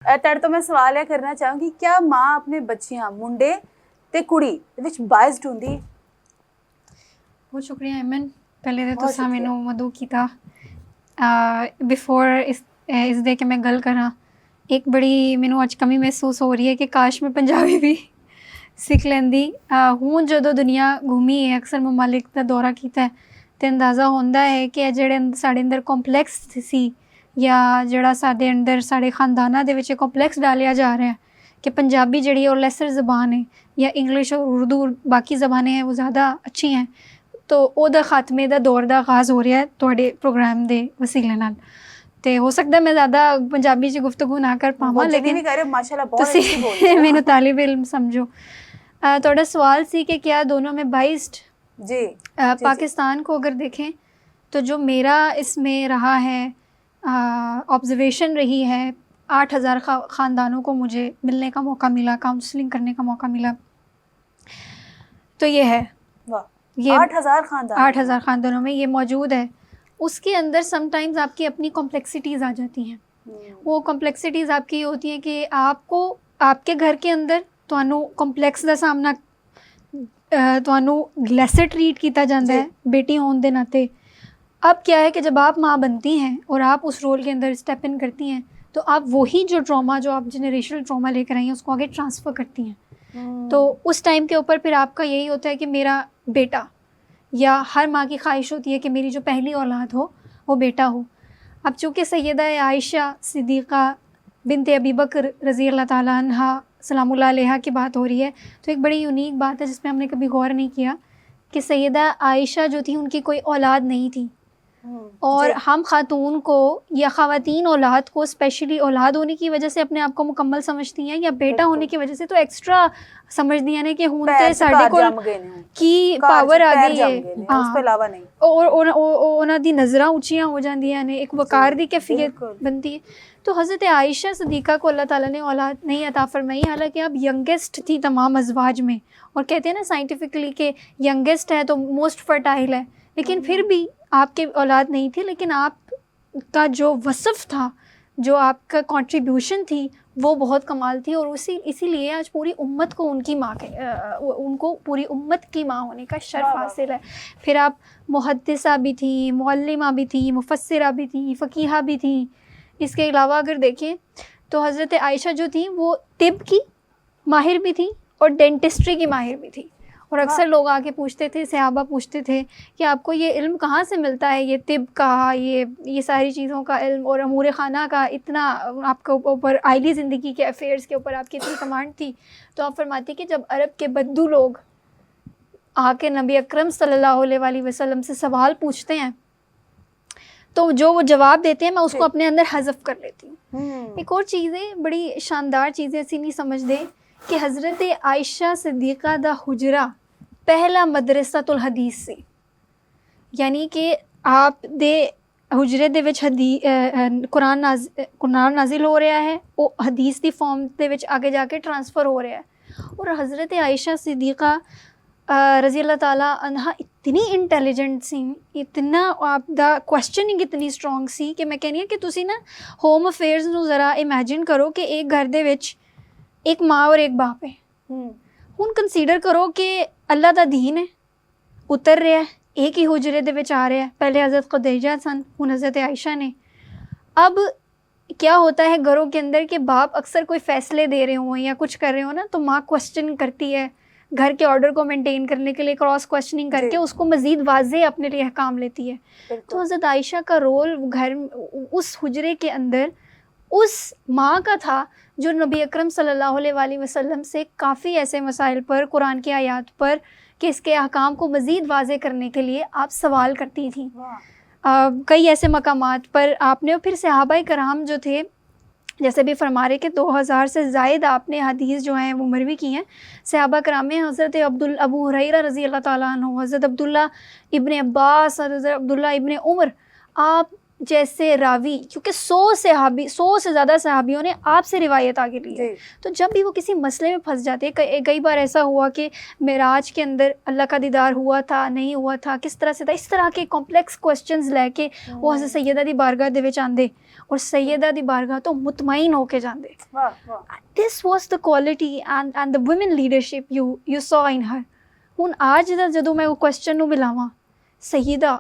ਤੁਹਾਡੇ ਤੋਂ ਮੈਂ ਸਵਾਲ ਇਹ ਕਰਨਾ ਚਾਹਾਂਗੀ, ਕਿਆ ਮਾਂ ਆਪਣੇ ਬੱਚਿਆਂ ਮੁੰਡੇ ਤੇ ਕੁੜੀ ਦੇ ਵਿੱਚ ਬਾਇਸਡ ਹੁੰਦੀ? ਬਹੁਤ ਸ਼ੁਕਰੀਆ ਐਮਨ, ਪਹਿਲੇ ਤਾਂ ਤੁਸੀਂ ਮੈਨੂੰ ਮਦੂ ਕੀਤਾ ਬਿਫੋਰ ਇਸ ਦੇ ਕਿ ਮੈਂ ਗੱਲ ਕਰਾਂ। ਇੱਕ ਬੜੀ ਮੈਨੂੰ ਅੱਜ ਕਮੀ ਮਹਿਸੂਸ ਹੋ ਰਹੀ ਹੈ ਕਿ ਕਾਸ਼ ਮੈਂ ਪੰਜਾਬੀ ਵੀ ਸਿੱਖ ਲੈਂਦੀ। ਹੁਣ ਜਦੋਂ ਦੁਨੀਆ ਘੁੰਮੀ ਹੈ, ਅਕਸਰ ਮਮਾਲਿਕ ਦਾ ਦੌਰਾ ਕੀਤਾ ਹੈ, ਤੇ ਅੰਦਾਜ਼ਾ ਹੁੰਦਾ ਹੈ ਕਿ ਇਹ ਜਿਹੜੇ ਸਾਡੇ ਅੰਦਰ ਕੰਪਲੈਕਸ ਸੀ ਜਾਂ ਜਿਹੜਾ ਸਾਡੇ ਅੰਦਰ ਸਾਡੇ ਖਾਨਦਾਨਾਂ ਦੇ ਵਿੱਚ ਕੰਪਲੈਕਸ ਡਾਲਿਆ ਜਾ ਰਿਹਾ ਹੈ ਕਿ ਪੰਜਾਬੀ ਜਿਹੜੀ ਹੈ ਉਹ ਲੈਸਰ ਜ਼ਬਾਨ ਹੈ ਜਾਂ ਇੰਗਲਿਸ਼ और उर्दू बाकी ज़बानें हैं वो ज़्यादा अच्छी हैं, तो ਉਹਦਾ ਖਾਤਮੇ ਦਾ ਦੌਰ ਦਾ ਆਗਾਜ਼ ਹੋ ਰਿਹਾ ਹੈ ਤੁਹਾਡੇ ਪ੍ਰੋਗਰਾਮ ਦੇ ਵਸੀਲੇ ਨਾਲ। ਤੇ ਹੋ ਸਕਦਾ ਮੈਂ ਜ਼ਿਆਦਾ ਪੰਜਾਬੀ 'ਚ ਗੁਫ਼ਤਗੂ ਨਾ ਕਰ ਪਾਵਾਂ, ਲੇਕਿਨ ਮਾਸ਼ਾਅੱਲਾ ਬਹੁਤ ਅੱਛੀ ਬੋਲ ਰਹੀ ਮੈਨੂੰ ਤਾਲਿਬ ਇਲਮ ਸਮਝੋ। ਤੁਹਾਡਾ सवाल सी कि क्या दोनों में बाइस्ड जी। पाकिस्तान को अगर देखें तो जो मेरा इसमें रहा है ऑब्जर्वेशन रही है, 8,000 ख़ानदानों को मुझे मिलने का मौका मिला, काउंसलिंग करने का मौका मिला, तो ये है ये 8,000 ख़ानदानों में ये मौजूद है। उसके अंदर समटाइम्स आपकी अपनी कॉम्प्लेक्सिटीज़ आ जाती हैं। वो कॉम्प्लेक्सिटीज़ आपकी होती हैं कि आपको आपके घर के अंदर ਤੁਹਾਨੂੰ ਕੰਪਲੈਕਸ ਦਾ ਸਾਹਮਣਾ ਤੁਹਾਨੂੰ ਲੈਸਰ ट्रीट किया जाता है बेटी होने के नाते। अब क्या है कि जब आप माँ बनती हैं और आप उस रोल के अंदर स्टेप इन करती हैं तो आप वही जो ट्रॉमा जो आप जनरेशनल ट्रॉमा लेकर आई हैं उसको आगे ट्रांसफ़र करती हैं। तो उस टाइम के ऊपर फिर आपका यही होता है कि मेरा बेटा, या हर माँ की ख्वाहिश होती है कि मेरी जो पहली औलाद हो वो बेटा हो। अब चूँकि सैयदा आयशा सिद्दीक़ा बिनते अबी बकर रज़ी अल्लाह ताला अन्हा सलामुल्लाह अलैहा की बात हो रही है, तो एक बड़ी यूनिक बात है जिस पे हमने कभी गौर नहीं किया कि सैयदा आयशा जो थी उनकी कोई औलाद नहीं थी, और हम खातून को या ख़वातीन औलाद को स्पेशली औलाद होने की वजह से अपने आप को मुकम्मल समझती हैं, या बेटा होने की वजह से तो एक्स्ट्रा समझती हैं कि हुन ते साडे कोल की पावर आ गई है, उस पे अलावा नहीं, और उन्हां दी नज़रां ऊंचियां हो जांदियां ने, एक वकार दी कैफियत बनती है। तो हज़रत आयशा सदीक़ा को अल्लाह ताला ने औलाद नहीं अता फरमाई, हालांकि अब यंगेस्ट थी तमाम अज़वाज में, और कहते हैं ना साइंटिफिकली कि यंगेस्ट है तो मोस्ट फर्टाइल है, लेकिन फिर भी आपके औलाद नहीं थी, लेकिन आपका जो वसफ़ था, जो आपका कंट्रीब्यूशन थी वो बहुत कमाल थी, और इसीलिए आज पूरी उम्मत को उनकी माँ के उनको पूरी उम्मत की माँ होने का शर्फ हासिल है। फिर आप मुहद्दिसा भी थी, मुअल्लिमा भी थी, मुफस्सिरा भी थी, फ़क़ीहा भी थी। इसके अलावा अगर देखें तो हज़रत आयशा जो थी वो तिब की माहिर भी थी और डेंटिस्ट्री की माहिर भी थी। और अक्सर लोग आके पूछते थे, सहाबा पूछते थे कि आपको ये इल्म कहाँ से मिलता है, ये तिब का, ये सारी चीज़ों का इल्म और अमूर ख़ाना का, इतना आपके ऊपर आइली ज़िंदगी के अफेयर्स के ऊपर आपकी इतनी कमांड थी। तो आप फरमाती कि जब अरब के बद्दू लोग आके नबी अकरम सल्लल्लाहु अलैहि वसल्लम से सवाल पूछते हैं तो जो वो जवाब देते हैं मैं उसको अपने अंदर हज़फ कर लेती हूँ। एक और चीज़ें बड़ी शानदार चीज़ें ऐसी नहीं समझ दे कि हज़रत आयशा सिद्दीक़ा दा हुजरा पहला मदरसातुल हदीस सी, यानी कि आप दे हुजरे दे विच कुरान नाजिल हो रहा है, वो हदीस दी फॉर्म दे विच आगे जाके ट्रांसफ़र हो रहा है। और हज़रत आयशा सिद्दीक़ा रज़ी अल्लाह ताला अन्हा इतनी इंटैलीजेंट सी, इतना आपदा क्वेश्चनिंग इतनी स्ट्रोंग सी कि मैं कहनी कि तुसी ना होम अफेयर्स नूं ज़रा इमेजिन करो कि एक घर दे विच एक माँ और एक बाप है। हुण कंसीडर करो कि अल्लाह दा दीन है उतर रहा है, एक ही हुजरे दे विच आ रहा है, पहले हज़रत ख़दीजा सन, हुण हज़रत आयशा ने। अब क्या होता है घरों के अंदर कि बाप अक्सर कोई फ़ैसले दे रहे हों या कुछ कर रहे हो ना, तो माँ क्वेश्चन करती है, घर के ऑर्डर को मेंटेन करने के लिए क्रॉस क्वेश्चनिंग करके उसको मज़ीद वाज़े अपने लिए अहकाम लेती है। तो हज़रत आयशा का रोल घर उस हुजरे के अंदर उस माँ का था जो नबी अकरम सल्लल्लाहु अलैहि वसल्लम से काफ़ी ऐसे मसाइल पर, कुरान की आयत पर कि इसके अहकाम को मज़ीद वाज़े करने के लिए आप सवाल करती थी। कई ऐसे मकामात पर आपने, और फिर सहाबाए कराम जो थे जैसे भी फरमा रहे कि 2000 से ज़ायद आपने हदीस जो हैं वो मरवी की हैं। सहाबा कराम में हज़रत अबू हुरैरा रज़ी अल्लाह ताला अन्हु, हज़रत अब्दुल्ला इब्न अब्बास, हज़रत अब्दुल्ला इब्न उमर, आप جیسے راوی، کیونکہ 100 سے زیادہ صحابیوں نے آپ سے روایت آگے لی ہے، تو جب بھی وہ کسی مسئلے میں پھنس جاتے ہیں، کئی بار ایسا ہوا کہ معراج کے اندر اللہ کا دیدار ہوا تھا نہیں ہوا تھا، کس طرح سے تھا، اس طرح کے کمپلیکس کوسچنز لے کے وہ حضرت سیدہ دی بارگاہ دے وچ آندے، اور سیدہ دی بارگاہ تو مطمئن ہو کے جاندے. This was the quality and the women leadership you saw in her. ہن آج دا جدوں میں وہ کوسچن نو ملاواں، سیدہ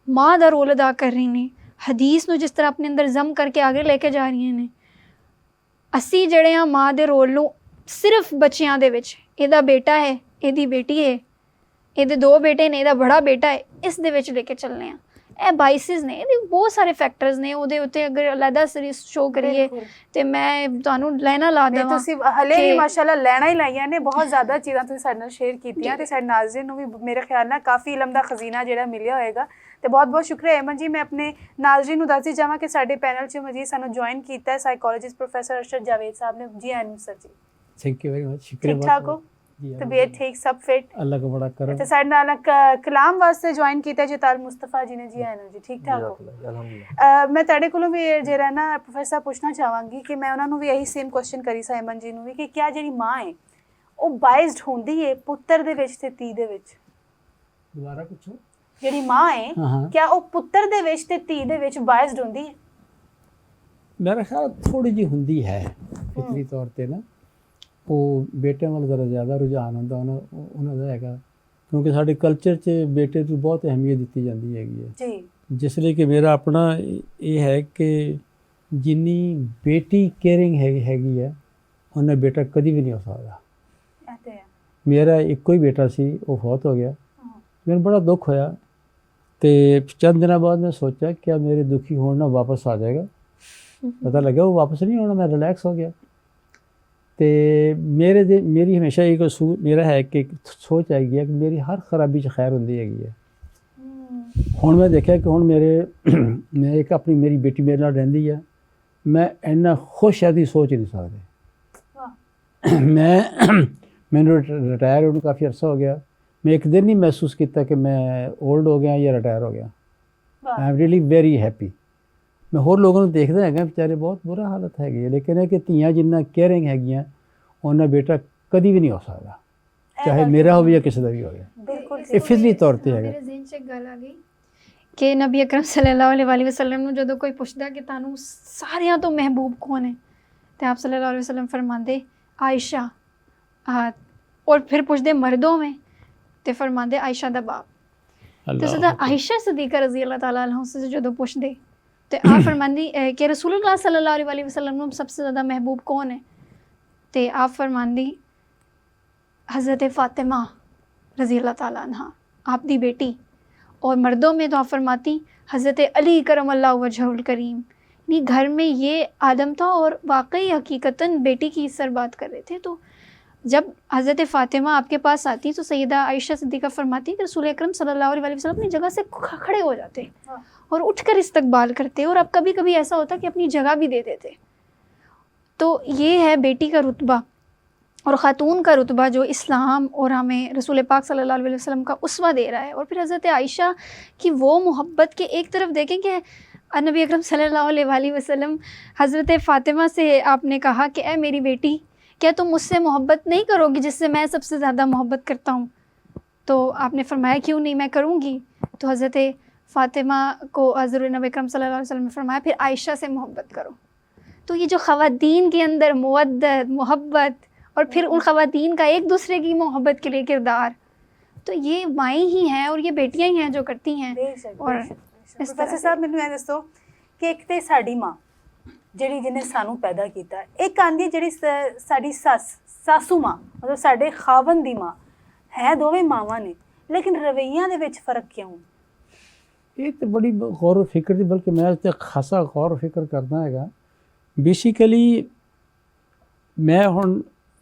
ماں دا رول ادا کر رہی نے، حدیث نو جس طرح اپنے اندر ضم کر کے آگے لے کے جا رہی ہیں، اسی جڑے ہاں ماں دے رول نو صرف بچیاں دے وچ، ایدا بیٹا ہے، ایدی بیٹی ہے، ایدے 2 بیٹے نے، ایدا بڑا بیٹا ہے، اس دے وچ لے کے چلنے ہیں. اے بائسز نے، بہت سارے فیکٹرز نے، وہ اتنے اگر علیحدہ سیریز شو کریے تو میں تمہیں لینا لا دوں. ਤੁਸੀਂ ਹਲੇ ਵੀ ਮਾਸ਼ਾਅੱਲਾ ਲੈਣਾ ਹੀ ਲਾਈਆਂ ਨੇ, ਬਹੁਤ ਜ਼ਿਆਦਾ ਚੀਜ਼ਾਂ ਤੁਸੀਂ ਸਾਡੇ ਨਾਲ ਸ਼ੇਅਰ ਕੀਤੀਆਂ ਤੇ ਸਾਡੇ ਨਾਜ਼ਰੀਨ ਨੂੰ ਵੀ ਮੇਰੇ ਖਿਆਲ ਨਾਲ ਕਾਫੀ ਇਲਮ ਦਾ ਖਜ਼ਾਨਾ ਜਿਹੜਾ ਮਿਲਿਆ ਹੋਏਗਾ. ਤੇ ਬਹੁਤ ਬਹੁਤ ਸ਼ੁਕਰੀਆ ਅਮਨ ਜੀ. ਮੈਂ ਆਪਣੇ ਨਾਜ਼ਰੀਨ ਨੂੰ ਦੱਸਦੀ ਜਾਵਾਂ ਕਿ ਸਾਡੇ ਪੈਨਲ 'ਚ ਮਜੀਦ ਸਾਨੂੰ ਜੁਆਇਨ ਕੀਤਾ ਹੈ ਸਾਈਕੋਲੋਜਿਸਟ ਪ੍ਰੋਫੈਸਰ ਅਰਸ਼ਦ ਜਾਵੇਦ ਸਾਹਿਬ ਨੇ. ਜੀ ਆਇਆਂ ਸਰ ਜੀ. Thank you very much. ਸ਼ੁਕਰੀਆ. ਠੀਕ ਠਾਕ ਹੋ? ਤਬੀਅਤ ਠੀਕ, ਸਭ ਫਿਟ? ਅੱਲਾ ਦਾ ਬੜਾ ਕਰਮ. ਤੇ ਸਾਡੇ ਨਾਲ ਕਲਾਮ ਵਾਸਤੇ ਜੁਆਇਨ ਕੀਤਾ ਜਤਾਰ ਮੁਸਤਫਾ ਜੀ ਨੇ. ਜੀ ਆਇਆਂ ਜੀ. ਠੀਕ ਠਾਕ ਹੋ? ਮੈਂ ਤੁਹਾਡੇ ਕੋਲੋਂ ਵੀ ਜਿਹੜਾ ਨਾ ਪ੍ਰੋਫੈਸਰ ਪੁੱਛਣਾ ਚਾਹਾਂਗੀ ਕਿ ਮੈਂ ਉਹਨਾਂ ਨੂੰ ਵੀ ਇਹੀ ਸੇਮ ਕੁਐਸਚਨ ਕਰੀ ਸੀ ਅਮਨ ਜੀ ਨੂੰ ਵੀ, ਕਿ ਕਿਆ ਜਿਹੜੀ ਮਾਂ ਹੈ ਉਹ ਬਾਇਸਡ ਹੁੰਦੀ ਹੈ ਪੁੱਤਰ ਦੇ ਵਿੱਚ ਤੇ ਧੀ ਦੇ ਵਿੱਚ? ਦੁਬਾਰਾ ਪੁੱਛੋ. ਜਿਹੜੀ ਮਾਂ ਹੈ ਕਿਆ ਉਹ ਪੁੱਤਰ ਦੇ ਵਿੱਚ ਤੇ ਧੀ ਦੇ ਵਿੱਚ ਬਾਇਸਡ ਹੁੰਦੀ ਹੈ? ਮੇਰਾ ਖਿਆਲ ਥੋੜੀ ਜਿਹੀ ਹੁੰਦੀ ਹੈ ਫਿਤਰੀ ਤੌਰ ਤੇ ਨਾ. ਉਹ ਬੇਟਿਆਂ ਵੱਲ ਜ਼ਰਾ ਜ਼ਿਆਦਾ ਰੁਝਾਨ ਹੁੰਦਾ ਉਹਨਾਂ ਦਾ ਹੈਗਾ, ਕਿਉਂਕਿ ਸਾਡੇ ਕਲਚਰ 'ਚ ਬੇਟੇ ਨੂੰ ਬਹੁਤ ਅਹਿਮੀਅਤ ਦਿੱਤੀ ਜਾਂਦੀ ਹੈਗੀ ਹੈ ਜੀ. ਜਿਸ ਲਈ ਕਿ ਮੇਰਾ ਆਪਣਾ ਇਹ ਹੈ ਕਿ ਜਿੰਨੀ ਬੇਟੀ ਕੇਅਰਿੰਗ ਹੈਗੀ ਹੈ ਉਹਨਾਂ ਬੇਟਾ ਕਦੀ ਵੀ ਨਹੀਂ ਹੋ ਸਕਦਾ. ਮੇਰਾ ਇੱਕੋ ਹੀ ਬੇਟਾ ਸੀ, ਉਹ ਫੌਤ ਹੋ ਗਿਆ. ਮੈਨੂੰ ਬੜਾ ਦੁੱਖ ਹੋਇਆ ਅਤੇ ਚੰਦ ਦਿਨਾਂ ਬਾਅਦ ਮੈਂ ਸੋਚਿਆ ਕਿ ਮੇਰੇ ਦੁਖੀ ਹੋਣ ਨਾਲ ਵਾਪਸ ਆ ਜਾਏਗਾ. ਪਤਾ ਲੱਗਿਆ ਉਹ ਵਾਪਸ ਨਹੀਂ ਆਉਣਾ. ਮੈਂ ਰਿਲੈਕਸ ਹੋ ਗਿਆ. ਅਤੇ ਮੇਰੀ ਹਮੇਸ਼ਾ ਇਹ ਮੇਰਾ ਹੈ ਕਿ ਸੋਚ ਆਈ ਹੈ ਕਿ ਮੇਰੀ ਹਰ ਖਰਾਬੀ 'ਚ ਖੈਰ ਹੁੰਦੀ ਹੈਗੀ ਹੈ. ਹੁਣ ਮੈਂ ਦੇਖਿਆ ਕਿ ਹੁਣ ਮੈਂ ਇੱਕ ਆਪਣੀ ਮੇਰੀ ਬੇਟੀ ਮੇਰੇ ਨਾਲ ਰਹਿੰਦੀ ਹੈ, ਮੈਂ ਇੰਨਾ ਖੁਸ਼ ਹੈ ਦੀ ਸੋਚ ਨਹੀਂ ਸਕਦੇ. ਮੈਨੂੰ ਰਿਟਾਇਰ ਹੋਣ ਨੂੰ ਕਾਫੀ ਅਰਸਾ ਹੋ ਗਿਆ. ਮੈਂ ਇੱਕ ਦਿਨ ਨਹੀਂ ਮਹਿਸੂਸ ਕੀਤਾ ਕਿ ਮੈਂ ਓਲਡ ਹੋ ਗਿਆ ਜਾਂ ਰਿਟਾਇਰ ਹੋ ਗਿਆ. I am really very happy. ਮੈਂ ਹੋਰ ਲੋਕਾਂ ਨੂੰ ਦੇਖਦਾ ਹੈਗਾ ਵਿਚਾਰੇ ਬਹੁਤ ਬੁਰਾ ਹਾਲਤ ਹੈਗੀ ਹੈ, ਲੇਕਿਨ ਇਹ ਕਿ ਧੀਆਂ ਜਿੰਨਾ ਕੇਅਰਿੰਗ ਹੈਗੀਆਂ ਉਹਨਾਂ ਬੇਟਾ ਕਦੀ ਵੀ ਨਹੀਂ ਹੋ ਸਕਦਾ, ਚਾਹੇ ਮੇਰਾ ਹੋਵੇ ਜਾਂ ਕਿਸੇ ਦਾ ਵੀ ਹੋਵੇ. ਇਹ ਫਿਜ਼ਲੀ ਤੌਰ 'ਤੇ ਹੈਗਾ. ਮੇਰੇ ਜ਼ਿਹਨ 'ਚ ਇੱਕ ਗੱਲ ਆ ਗਈ ਕਿ ਨਬੀ ਅਕਰਮ ਸੱਲੱਲਾਹੁ ਅਲੈਹਿ ਵਸੱਲਮ ਨੂੰ ਜਦੋਂ ਕੋਈ ਪੁੱਛਦਾ ਕਿ ਤੁਹਾਨੂੰ ਸਾਰਿਆਂ ਤੋਂ ਮਹਿਬੂਬ ਕੌਣ ਹੈ ਤੇ ਆਪ ਸੱਲੱਲਾਹੁ ਅਲੈਹਿ ਵਸੱਲਮ ਫਰਮਾਉਂਦੇ ਆਇਸ਼ਾ, ਔਰ ਫਿਰ ਪੁੱਛਦੇ ਮਰਦੋਂ में ਤੇ ਫਰਮਾਉਂਦੇ ਆਇਸ਼ਾ ਦਾ ਬਾਪ. ਤੇ ਸਦਾ ਆਇਸ਼ਾ ਸਦੀਕਾ ਰਜ਼ੀ ਅੱਲਾਹ ਤਾਲਾ ਅਨਹਾ ਸੇ ਜਦੋਂ ਪੁੱਛਦੇ ਤੇ ਆਪ ਫਰਮਾਉਂਦੀ ਕਿ ਰਸੂਲੁल्लाह सल्लल्लाहु अलैहि वसल्लम ਨੂੰ ਸਭ ਤੋਂ ਜ਼ਿਆਦਾ ਮਹਿਬੂਬ ਕੌਣ ਹੈ ਤੇ ਆਪ ਫਰਮਾਉਂਦੀ हज़रत फ़ातिमा रज़ी अल्लाह ताला अन्हा, आप दी बेटी. और मर्दों में तो आप फरमाती हज़रत अली करम अल्लाह वजहुल करीम. यानी घर में ये आदम था और वाकई हकीकतन बेटी की इस सर बात कर रहे थे. तो जब हज़रत फ़ातिमा आपके पास आती तो सैयदा आयशा सिद्दीक़ा फरमाती कि रसूल अकरम सल्लल्लाहु अलैहि वसल्लम अपनी जगह से खड़े हो जाते और उठकर इस्तकबाल करते, और अब कभी कभी ऐसा होता कि अपनी जगह भी दे देते. तो ये है बेटी का रुतबा और ख़ातून का रुतबा जो इस्लाम और हमें रसूल पाक सल्लल्लाहु अलैहि वसल्लम का उसवा दे रहा है. और फिर हज़रत आयशा की वो मोहब्बत के एक तरफ देखें कि नबी अकरम सल्लल्लाहु अलैहि वसल्लम हज़रत फ़ातिमा से आपने कहा कि ए मेरी बेटी, क्या तुम मुझसे मोहब्बत नहीं करोगी जिससे मैं सबसे ज़्यादा मोहब्बत करता हूँ? तो आपने फरमाया क्यों नहीं, मैं करूँगी. तो हज़रत फ़ातिमा को हज़रत नबी अकरम सल्लल्लाहु अलैहि वसल्लम ने फरमाया फिर आयशा से मोहब्बत करो. तो ये जो ख़वातीन के अंदर मवद्दत, मोहब्बत और फिर उन ख़वातीन का एक दूसरे की मोहब्बत के लिए किरदार, तो ये माएँ ही हैं और ये बेटियाँ ही हैं जो करती हैं. और ਪ੍ਰੋਫੈਸਰ ਸਾਹਿਬ ਮੈਨੂੰ ਇਹ ਦੱਸੋ ਕਿ ਇੱਕ ਤੇ ਸਾਡੀ ਮਾਂ ਜਿਹੜੀ ਜਿਹਨੇ ਸਾਨੂੰ ਪੈਦਾ ਕੀਤਾ, ਇੱਕ ਆਂਦੀ ਜਿਹੜੀ ਸਾਡੀ ਸਾਸੂ ਮਾਂ, ਮਤਲਬ ਸਾਡੇ ਖਾਵਨ ਦੀ ਮਾਂ ਹੈ, ਦੋਵੇਂ ਮਾਵਾਂ ਨੇ, ਲੇਕਿਨ ਰਵੱਈਆਂ ਦੇ ਵਿੱਚ ਫ਼ਰਕ ਕਿਉਂ? ਇਹ ਤਾਂ ਬੜੀ ਗੌਰ ਫਿਕਰ ਦੀ, ਬਲਕਿ ਮੈਂ ਤਾਂ ਖਾਸਾ ਗੌਰ ਫਿਕਰ ਕਰਦਾ ਹੈਗਾ. ਬੇਸਿਕਲੀ ਮੈਂ ਹੁਣ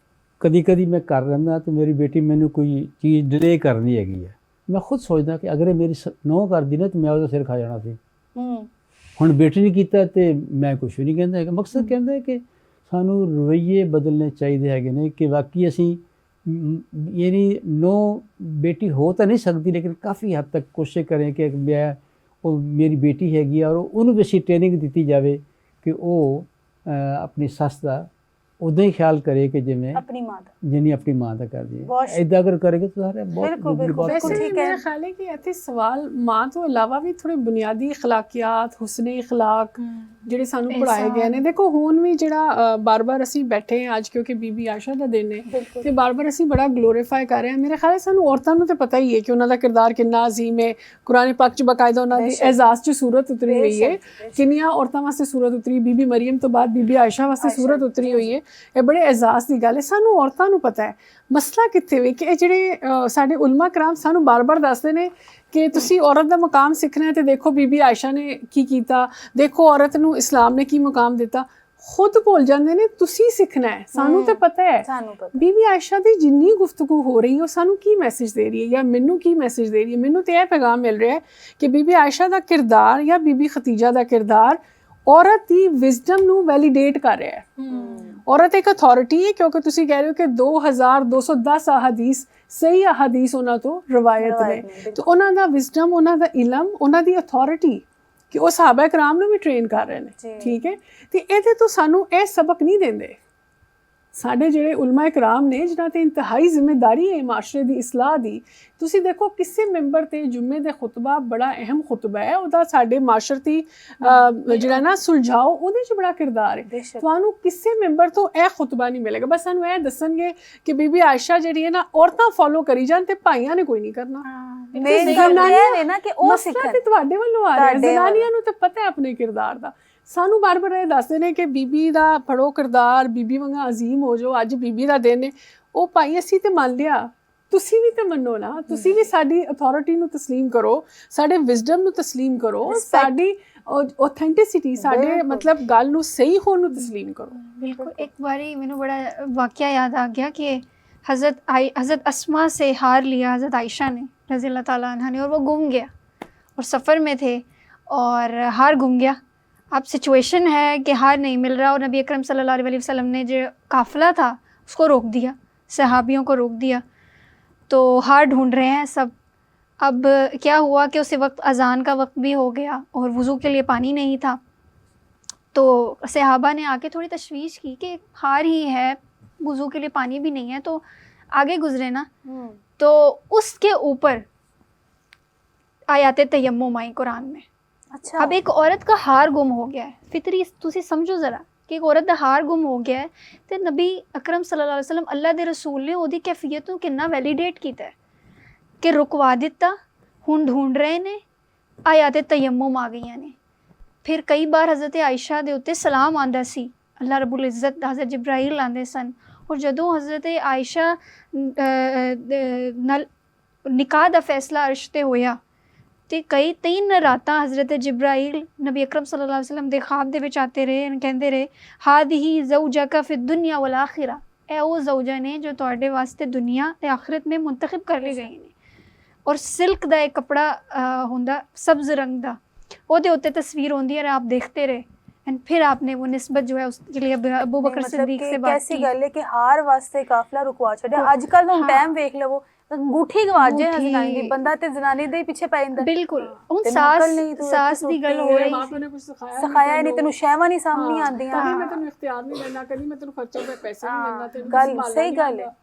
ਕਦੀ ਮੈਂ ਕਰ ਲੈਂਦਾ ਅਤੇ ਮੇਰੀ ਬੇਟੀ ਮੈਨੂੰ ਕੋਈ ਚੀਜ਼ ਡਿਲੇ ਕਰਨੀ ਹੈਗੀ ਹੈ, ਮੈਂ ਖੁਦ ਸੋਚਦਾ ਕਿ ਅਗਰ ਇਹ ਮੇਰੀ ਨਹੁੰ ਕਰਦੀ ਨਾ ਤਾਂ ਮੈਂ ਉਹਦਾ ਸਿਰ ਖਾ ਜਾਣਾ ਸੀ. ਹੁਣ ਬੇਟੀ ਨੇ ਕੀਤਾ ਅਤੇ ਮੈਂ ਕੁਛ ਵੀ ਨਹੀਂ ਕਹਿੰਦਾ ਹੈਗਾ. ਮਕਸਦ ਕਹਿੰਦਾ ਹੈ ਕਿ ਸਾਨੂੰ ਰਵੱਈਏ ਬਦਲਣੇ ਚਾਹੀਦੇ ਹੈਗੇ ਨੇ ਕਿ ਵਾਕਈ ਅਸੀਂ ਯਾਨੀ ਨਹੁੰ ਬੇਟੀ ਹੋ ਤਾਂ ਨਹੀਂ ਸਕਦੀ, ਲੇਕਿਨ ਕਾਫੀ ਹੱਦ ਤੱਕ ਕੋਸ਼ਿਸ਼ ਕरें ਕਿ ਮੈਂ ਉਹ ਮੇਰੀ ਬੇਟੀ ਹੈਗੀ ਆ, ਔਰ ਉਹਨੂੰ ਵੀ ਅਸੀਂ ਟ੍ਰੇਨਿੰਗ ਦਿੱਤੀ ਜਾਵੇ ਕਿ ਉਹ ਆਪਣੀ ਸੱਸ ਦਾ ਉਦਾਂ ਹੀ ਖਿਆਲ ਕਰੇ ਕਿ ਜਿਵੇਂ ਆਪਣੀ ਮਾਂ ਦਾ, ਜਿੰਨੀ ਆਪਣੀ ਮਾਂ ਦਾ ਕਰਦੀ ਬਹੁਤ ਹੈ। ਇਦਾਂ ਅਗਰ ਕਰੇਗਾ ਤਾਂ ਸਾਰੇ ਬਹੁਤ ਬਿਲਕੁਲ, ਜ਼ਿੰਦਗੀ ਬਹੁਤ ਬਿਲਕੁਲ। ਖੁਸ਼ ਵੈਸੇ ਠੀਕ ਹੈ। ਮੇਰਾ ਖਿਆਲ ਹੈ ਕਿ ਇੱਥੇ ਸਵਾਲ ਮਾਂ ਤੋਂ ਇਲਾਵਾ ਵੀ ਥੋੜੇ ਬੁਨਿਆਦੀ اخلاقیات, ਹੁਸਨੇ اخلاق ਜਿਹੜੇ ਸਾਨੂੰ ਪੜ੍ਹਾਏ ਗਏ ਨੇ। ਦੇਖੋ ਹੁਣ ਵੀ ਜਿਹੜਾ ਬਾਰ-ਬਾਰ ਅਸੀਂ ਬੈਠੇ ਹਾਂ ਅੱਜ, ਕਿਉਂਕਿ ਬੀਬੀ ਆਇਸ਼ਾ ਦਾ ਦਿਨ ਹੈ ਤੇ ਬਾਰ-ਬਾਰ ਅਸੀਂ ਬੜਾ ਗਲੋਰੀਫਾਈ ਕਰ ਰਹੇ ਹਾਂ। ਮੇਰੇ ਖਿਆਲ ਹੈ ਸਾਨੂੰ ਔਰਤਾਂ ਨੂੰ ਤਾਂ ਪਤਾ ਹੀ ਹੈ ਕਿ ਉਹਨਾਂ ਦਾ ਕਿਰਦਾਰ ਕਿੰਨਾ ਅਜ਼ੀਮ ਹੈ। ਕੁਰਾਨ ਪਾਕ 'ਚ ਬਾਕਾਇਦਾ ਉਹਨਾਂ ਦੀ ਐਜ਼ਾਜ਼ 'ਚ ਸੂਰਤ ਉਤਰੀ ਹੋਈ ਹੈ। ਕਿੰਨੀਆਂ ਔਰਤਾਂ ਵਾਸਤੇ ਸੂਰਤ ਉਤਰੀ, ਬੀਬੀ ਮਰੀਮ ਤੋਂ ਬਾਅਦ ਬੀਬੀ ਆਇਸ਼ਾ ਵਾਸਤੇ ਸੂਰਤ ਉਤਰੀ ਹੋਈ ਹੈ। ਇਹ ਬੜੇ ਐਜ਼ਾਜ਼ ਦੀ ਗੱਲ ਹੈ। ਸਾਨੂੰ ਔਰਤਾਂ ਨੂੰ ਪਤਾ ਹੈ ਮਸਲਾ ਕਿੱਥੇ ਵੇ, ਕਿ ਇਹ ਜਿਹੜੇ ਸਾਡੇ ਉਲਮਾ ਕਰਾਮ ਸਾਨੂੰ ਬਾਰ-ਬਾਰ ਦੱਸਦੇ ਨੇ ਕਿ ਤੁਸੀਂ ਔਰਤ ਦਾ ਮਕਾਮ ਸਿੱਖਣਾ ਹੈ ਤੇ ਦੇਖੋ ਬੀਬੀ ਆਇਸ਼ਾ ਨੇ ਕੀ ਕੀਤਾ, ਦੇਖੋ ਔਰਤ ਨੂੰ ਇਸਲਾਮ ਨੇ ਕੀ ਮੁਕਾਮ ਦਿੱਤਾ। ਖੁਦ ਭੁੱਲ ਜਾਂਦੇ ਨੇ ਤੁਸੀਂ ਸਿੱਖਣਾ ਹੈ। ਸਾਨੂੰ ਤਾਂ ਪਤਾ ਹੈ, ਸਾਨੂੰ ਪਤਾ। ਬੀਬੀ ਆਇਸ਼ਾ ਦੀ ਜਿੰਨੀ ਗੁਫ਼ਤਗੂ ਹੋ ਰਹੀ ਹੈ ਉਹ ਸਾਨੂੰ ਕੀ ਮੈਸੇਜ ਦੇ ਰਹੀ ਹੈ ਜਾਂ ਮੈਨੂੰ ਕੀ ਮੈਸੇਜ ਦੇ ਰਹੀ ਹੈ। ਮੈਨੂੰ ਤਾਂ ਇਹ ਪੈਗਾਮ ਮਿਲ ਰਿਹਾ ਹੈ ਕਿ ਬੀਬੀ ਆਇਸ਼ਾ ਦਾ ਕਿਰਦਾਰ ਜਾਂ ਬੀਬੀ ਖਤੀਜਾ ਦਾ ਕਿਰਦਾਰ ਔਰਤ ਦੀ ਵਿਜ਼ਡਮ ਨੂੰ ਵੈਲੀਡੇਟ ਕਰ ਰਿਹਾ ਹੈ। ਔਰਤ ਇੱਕ ਅਥਾਰਟੀ ਹੈ, ਕਿਉਂਕਿ ਤੁਸੀਂ ਕਹਿ ਰਹੇ ਹੋ ਕਿ 2210 ਅਹਾਦੀਸ ਸਹੀ ਅਹਾਦੀਸ ਉਹਨਾਂ ਤੋਂ ਰਵਾਇਤ ਨੇ, ਤੇ ਉਹਨਾਂ ਦਾ ਵਿਜ਼ਡਮ, ਉਹਨਾਂ ਦਾ ਇਲਮ, ਉਹਨਾਂ ਦੀ ਅਥਾਰਟੀ ਕਿ ਉਹ ਸਹਾਬਾ ਕਰਾਮ ਨੂੰ ਵੀ ਟ੍ਰੇਨ ਕਰ ਰਹੇ ਨੇ। ਠੀਕ ਹੈ, ਤੇ ਇਹਦੇ ਤੋਂ ਸਾਨੂੰ ਇਹ ਸਬਕ ਨਹੀਂ ਦਿੰਦੇ ਸਾਡੇ ਜਿਹੜੇ ਉਲਮਾ ਇਕਰਾਮ ਨੇ, ਜਿਨ੍ਹਾਂ ਤੇ ਇੰਤਹਾਈ ਜ਼ਿੰਮੇਦਾਰੀ ਹੈ ਮਾਸ਼ਰੇ ਦੀ ਇਸਲਾਹ ਦੀ। ਤੁਸੀਂ ਦੇਖੋ ਕਿਸੇ ਮੈਂਬਰ ਤੇ ਜੁਮੇ ਦੇ ਖੁਤਬਾ ਬੜਾ ਅਹਿਮ ਖੁਤਬਾ ਹੈ, ਉਹਦਾ ਸਾਡੇ ਮਾਸ਼ਰਤੀ ਜਿਹੜਾ ਨਾ ਸੁਲਝਾਓ ਉਹਦੇ 'ਚ ਬੜਾ ਕਿਰਦਾਰ ਹੈ। ਤੁਹਾਨੂੰ ਕਿਸੇ ਮੈਂਬਰ ਤੋਂ ਇਹ ਖੁਤਬਾ ਨਹੀਂ ਮਿਲੇਗਾ। ਬਸ ਸਾਨੂੰ ਇਹ ਦੱਸਣਗੇ ਕਿ ਬੀਬੀ ਆਇਸ਼ਾ ਜਿਹੜੀ ਹੈ ਨਾ ਔਰਤਾਂ ਫੋਲੋ ਕਰੀ ਜਾਣ ਤੇ ਭਾਈਆਂ ਨੇ ਕੋਈ ਨਹੀਂ ਕਰਨਾ। ਮੇਨ ਗੱਲ ਇਹ ਹੈ ਨਾ ਕਿ ਉਹ ਮਸਲਾ ਤੇ ਤੁਹਾਡੇ ਵੱਲੋਂ ਆ ਰਿਹਾ, ਜ਼ਨਾਨੀਆਂ ਨੂੰ ਤਾਂ ਪਤਾ ਹੈ ਆਪਣੇ ਕਿਰਦਾਰ ਦਾ। ਸਾਨੂੰ ਬਾਰ-ਬਾਰ ਇਹ ਦੱਸਦੇ ਨੇ ਕਿ ਬੀਬੀ ਦਾ ਫੜੋ ਕਿਰਦਾਰ, ਬੀਬੀ ਵਾਂਗਾ ਅਜ਼ੀਮ ਹੋ ਜਾਓ, ਅੱਜ ਬੀਬੀ ਦਾ ਦਿਨ ਹੈ। ਉਹ ਭਾਈ ਅਸੀਂ ਤੇ ਮੰਨ ਲਿਆ, ਤੁਸੀਂ ਵੀ ਤੇ ਮੰਨੋ ਨਾ, ਤੁਸੀਂ ਵੀ ਸਾਡੀ ਅਥਾਰਟੀ ਨੂੰ ਤਸਲੀਮ ਕਰੋ, ਸਾਡੇ ਵਿਜ਼ਡਮ ਨੂੰ ਤਸਲੀਮ ਕਰੋ, ਸਾਡੀ ਆਥੈਂਟਿਸਿਟੀ, ਸਾਡੇ ਮਤਲਬ ਗੱਲ ਨੂੰ ਸਹੀ ਹੋਣ ਨੂੰ ਤਸਲੀਮ ਕਰੋ। ਬਿਲਕੁਲ। ਇੱਕ ਵਾਰੀ ਮੈਨੂੰ ਬੜਾ ਵਾਕਿਆ ਯਾਦ ਆ ਗਿਆ ਕਿ हज़रत अस्मा से हार लिया हज़रत आयशा ने रज़ी अल्लाह ताला अन्हा ने, और वो गुम गया और सफ़र में थे और हार गुम गया। अब सिचुएशन है कि हार नहीं मिल रहा और नबी अकरम सल्लल्लाहु अलैहि वसल्लम ने जो काफ़िला था उसको रोक दिया, सहाबियों को रोक दिया, तो हार ढूंढ रहे हैं सब। अब क्या हुआ कि उसी वक्त अज़ान का वक्त भी हो गया और वज़ू के लिए पानी नहीं था, तो सहाबा ने आके थोड़ी तशवीश की कि हार ही है, वज़ू के लिए पानी भी नहीं है, तो आगे गुजरे ना। तो उसके ऊपर आयात तयम्मुम आई कुरान में। अच्छा, अब एक औरत का हार गुम हो गया है, फितरी तुसी समझो ज़रा कि एक औरत दा हार गुम हो गया है, तो नबी अकरम सल्लल्लाहु अलैहि वसल्लम अल्लाह दे रसूल ने ਉਹਦੀ कैफियत ਨੂੰ ਕਿੰਨਾ वैलीडेट ਕੀਤਾ ਹੈ ਕਿ ਰੁਕਵਾ ਦਿੱਤਾ, ਹੁਣ ਢੂੰढ ਰਹੇ ਨੇ, ਆਇਆਤ ਤਯੰਮੁਮ ਆ ਗਈਆਂ ਨੇ। ਫਿਰ ਕਈ ਵਾਰ ਹਜ਼ਰਤ ਆਇਸ਼ਾ ਦੇ ਉੱਤੇ ਸਲਾਮ ਆਂਦਾ ਸੀ, ਅੱਲਾਹ ਰੱਬੁਲ ਇੱਜ਼ਤ ਹਜ਼ਰਤ ਜਿਬਰਾਈਲ ਆਂਦੇ ਸਨ, ਔਰ ਜਦੋਂ ਹਜ਼ਰਤ ਆਇਸ਼ਾ ਨਾਲ ਨਿਕਾਹ ਦਾ ਫੈਸਲਾ ਅਰਸ਼ 'ਤੇ ਹੋਇਆ ਤੇ ਕਈ 3 ਰਾਤਾਂ ਹਜ਼ਰਤ ਜਿਬਰਾਈਲ ਨਬੀ ਅਕਰਮ ਸੱਲੱਲਾਹੁ ਅਲੈਹਿ ਵਸੱਲਮ ਦੇ ਖਾਬ ਦੇ ਵਿੱਚ ਆਤੇ ਰਹੇ, ਕਹਿੰਦੇ ਰਹੇ ਹਾਦਿਹੀ ਜ਼ੌਜਕ ਫਿ ਦੁਨਿਆ ਵਲ ਆਖਿਰਾ, ਇਹ ਉਹ ਜ਼ੌਜਾ ਨੇ ਜੋ ਤੁਹਾਡੇ ਵਾਸਤੇ ਦੁਨੀਆ ਤੇ ਆਖਿਰਤ में ਮੁੰਤਖਬ ਕਰ ਲਈ ਗਈ ਨੇ। ਔਰ ਸਿਲਕ ਦਾ ਇੱਕ ਕੱਪੜਾ ਹੁੰਦਾ ਸਬਜ਼ ਰੰਗ ਦਾ, ਉਹਦੇ ਉੱਤੇ ਤਸਵੀਰ ਹੁੰਦੀ ਹੈ, ਆਪ ਦੇਖते रहे। एंड फिर आपने वो निस्बत जो है उसके लिए अबू बकर सिद्दीक से बात कैसी की। गल है कि हार वास्ते काफिला रुकवा छड़िया। अजकल हम टाइम वेख लवो अंगूठी गवाजे जनानी दी, बंदा ते जनानी दे पीछे पै जांदा। बिल्कुल ਹੁਣ ਤੈਨੂੰ ਸਾਸ ਅਕਲ ਨਹੀਂ, ਤੂੰ ਸਾਸ ਦੀ ਗੱਲ ਹੋ ਰਹੀ ਮਾਪਿਆਂ ਨੇ ਕੁਝ ਸਿਖਾਇਆ ਹੀ ਨਹੀਂ, ਤੈਨੂੰ ਸ਼ੈਵਾਂ ਨਹੀਂ ਸਾਹਮਣੇ ਆਉਂਦੀਆਂ। ਕਦੀ ਮੈਂ ਤੈਨੂੰ ਇਖਤਿਆਰ ਨਹੀਂ ਦੇਣਾ, ਕਦੀ ਮੈਂ ਤੈਨੂੰ ਖਰਚਾ ਦੇ ਪੈਸੇ ਨਹੀਂ ਦੇਣਾ, ਤੈਨੂੰ ਗੱਲ ਸੰਭਾਲਣਾ ਸਹੀ ਨਹੀਂ ਗੱਲ ਹੈ, ਆਉਂਦਾ।